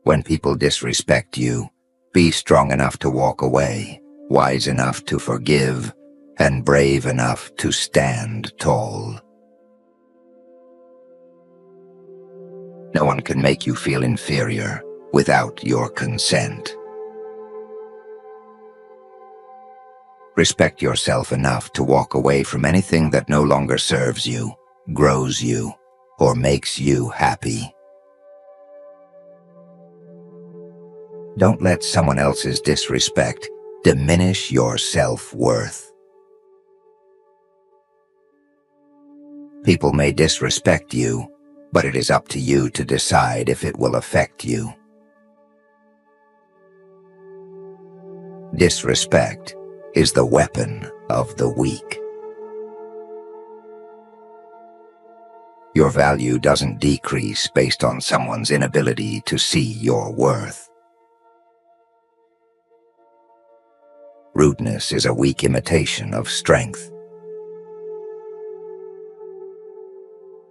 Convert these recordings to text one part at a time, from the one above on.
When people disrespect you, be strong enough to walk away, wise enough to forgive, and brave enough to stand tall. No one can make you feel inferior without your consent. Respect yourself enough to walk away from anything that no longer serves you, grows you, or makes you happy. Don't let someone else's disrespect diminish your self-worth. People may disrespect you, but it is up to you to decide if it will affect you. Disrespect is the weapon of the weak. Your value doesn't decrease based on someone's inability to see your worth. Rudeness is a weak imitation of strength.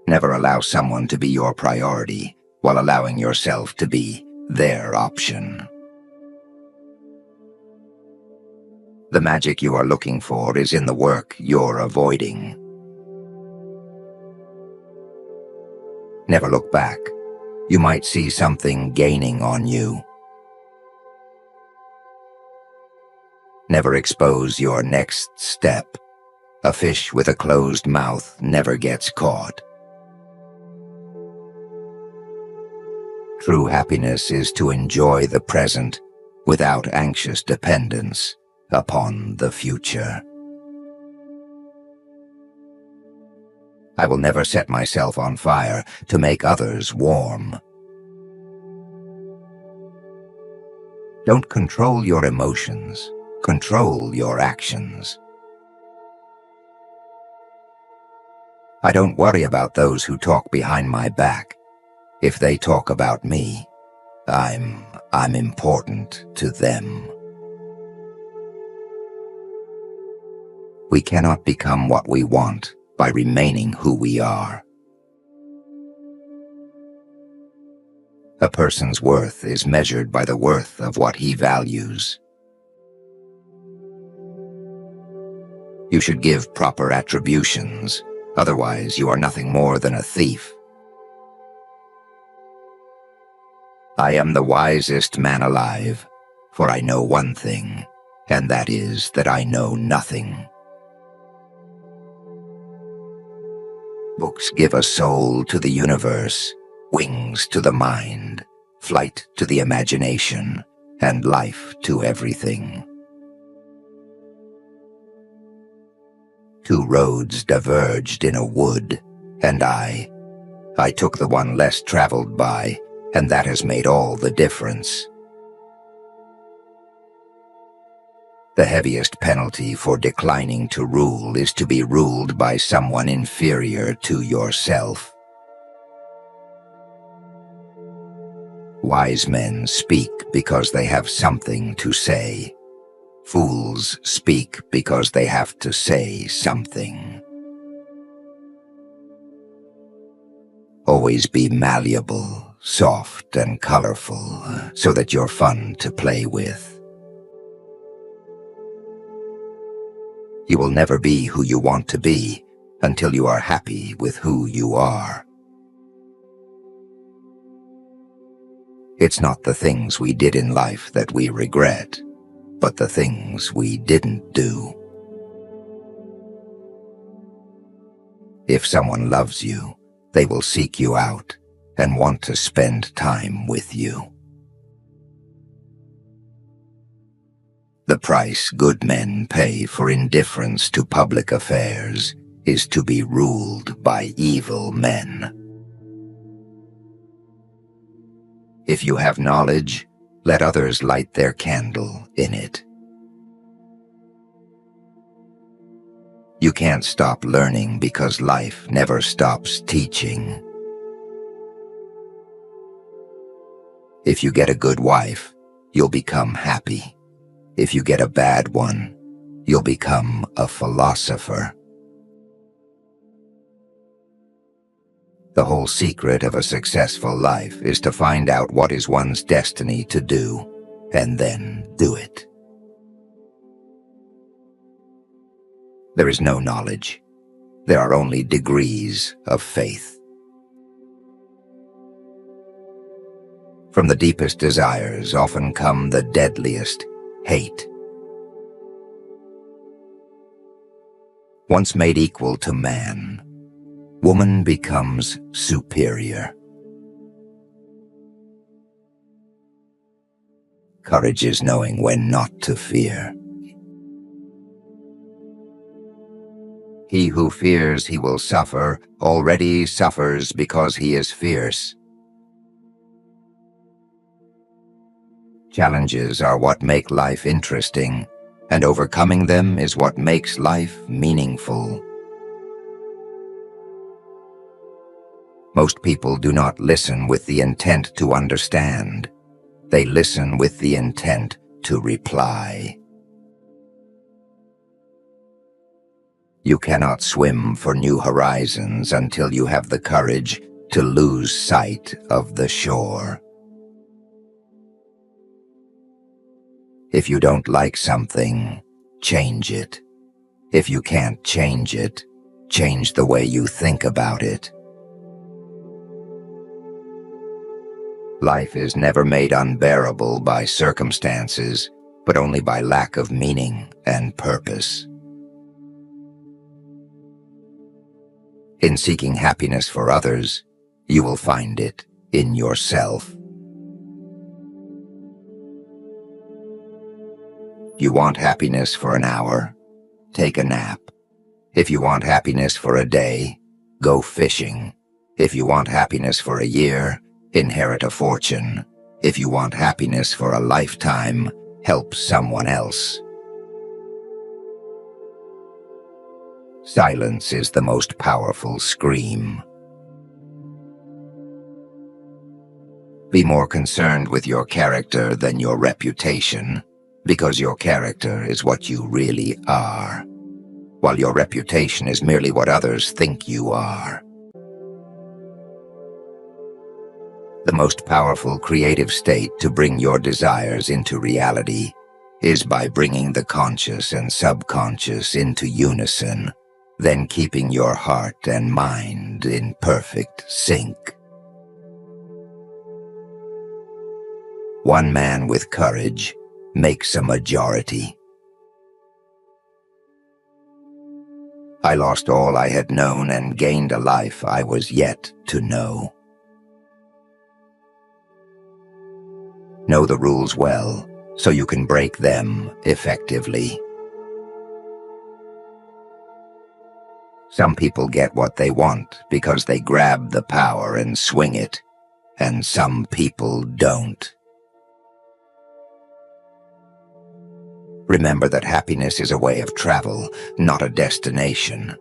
Never allow someone to be your priority while allowing yourself to be their option. The magic you are looking for is in the work you're avoiding. Never look back. You might see something gaining on you. Never expose your next step. A fish with a closed mouth never gets caught. True happiness is to enjoy the present without anxious dependence upon the future. I will never set myself on fire to make others warm. Don't control your emotions, control your actions. I don't worry about those who talk behind my back. If they talk about me, I'm important to them. We cannot become what we want by remaining who we are. A person's worth is measured by the worth of what he values. You should give proper attributions, otherwise you are nothing more than a thief. I am the wisest man alive, for I know one thing, and that is that I know nothing. Books give a soul to the universe, wings to the mind, flight to the imagination, and life to everything. Two roads diverged in a wood, and I took the one less traveled by, and that has made all the difference. The heaviest penalty for declining to rule is to be ruled by someone inferior to yourself. Wise men speak because they have something to say. Fools speak because they have to say something. Always be malleable, soft and colorful, so that you're fun to play with. You will never be who you want to be until you are happy with who you are. It's not the things we did in life that we regret, but the things we didn't do. If someone loves you, they will seek you out and want to spend time with you. The price good men pay for indifference to public affairs is to be ruled by evil men. If you have knowledge, let others light their candle in it. You can't stop learning because life never stops teaching. If you get a good wife, you'll become happy. If you get a bad one, you'll become a philosopher. The whole secret of a successful life is to find out what is one's destiny to do, and then do it. There is no knowledge. There are only degrees of faith. From the deepest desires often come the deadliest hate. Once made equal to man, woman becomes superior. Courage is knowing when not to fear. He who fears he will suffer already suffers because he is fierce. Challenges are what make life interesting, and overcoming them is what makes life meaningful. Most people do not listen with the intent to understand. They listen with the intent to reply. You cannot swim for new horizons until you have the courage to lose sight of the shore. If you don't like something, change it. If you can't change it, change the way you think about it. Life is never made unbearable by circumstances, but only by lack of meaning and purpose. In seeking happiness for others, you will find it in yourself. You want happiness for an hour? Take a nap. If you want happiness for a day, go fishing. If you want happiness for a year, inherit a fortune. If you want happiness for a lifetime, help someone else. Silence is the most powerful scream. Be more concerned with your character than your reputation, because your character is what you really are, while your reputation is merely what others think you are. The most powerful creative state to bring your desires into reality is by bringing the conscious and subconscious into unison, then keeping your heart and mind in perfect sync. One man with courage makes a majority. I lost all I had known and gained a life I was yet to know. Know the rules well, so you can break them effectively. Some people get what they want because they grab the power and swing it, and some people don't. Remember that happiness is a way of travel, not a destination.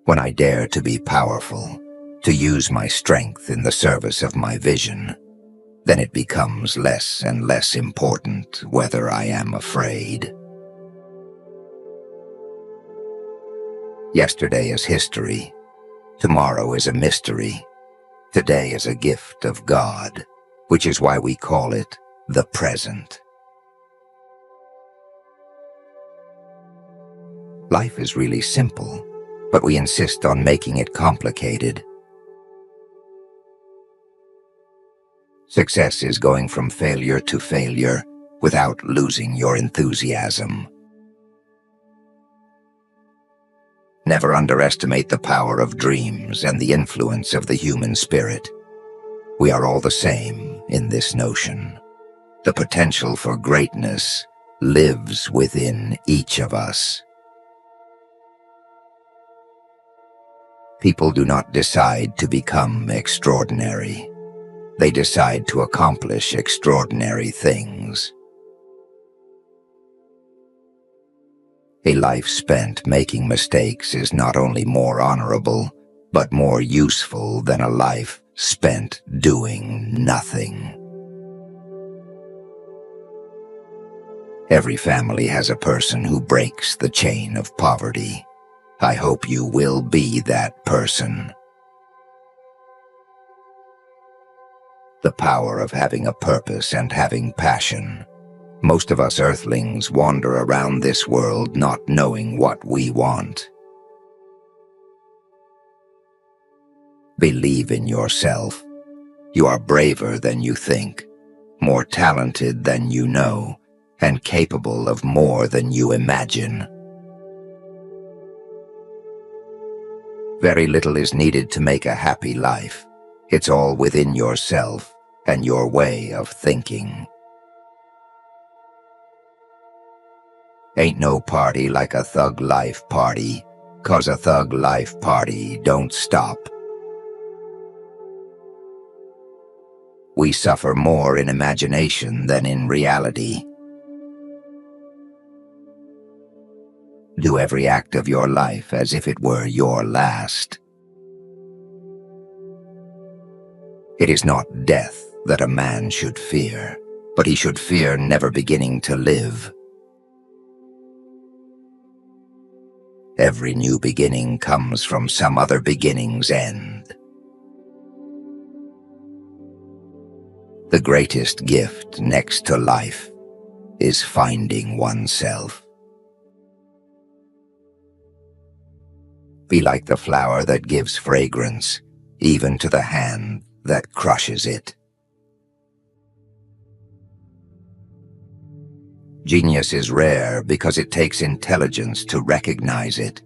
When I dare to be powerful, to use my strength in the service of my vision, then it becomes less and less important whether I am afraid. Yesterday is history. Tomorrow is a mystery. Today is a gift of God, which is why we call it the present. Life is really simple, but we insist on making it complicated. Success is going from failure to failure without losing your enthusiasm. Never underestimate the power of dreams and the influence of the human spirit. We are all the same in this notion. The potential for greatness lives within each of us. People do not decide to become extraordinary. They decide to accomplish extraordinary things. A life spent making mistakes is not only more honorable, but more useful than a life spent doing nothing. Every family has a person who breaks the chain of poverty, I hope you will be that person. The power of having a purpose and having passion. Most of us earthlings wander around this world not knowing what we want. Believe in yourself. You are braver than you think, more talented than you know, and capable of more than you imagine. Very little is needed to make a happy life. It's all within yourself and your way of thinking. Ain't no party like a thug life party, 'cause a thug life party don't stop. We suffer more in imagination than in reality. Do every act of your life as if it were your last. It is not death that a man should fear, but he should fear never beginning to live. Every new beginning comes from some other beginning's end. The greatest gift next to life is finding oneself. Be like the flower that gives fragrance, even to the hand that crushes it. Genius is rare because it takes intelligence to recognize it.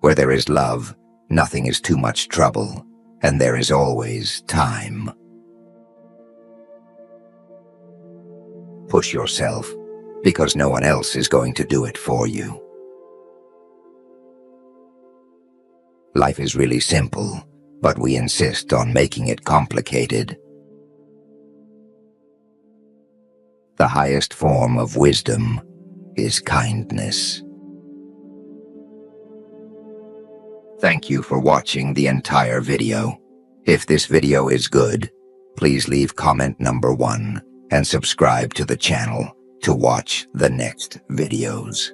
Where there is love, nothing is too much trouble, and there is always time. Push yourself, because no one else is going to do it for you. Life is really simple, but we insist on making it complicated. The highest form of wisdom is kindness. Thank you for watching the entire video. If this video is good, please leave comment number 1 and subscribe to the channel to watch the next videos.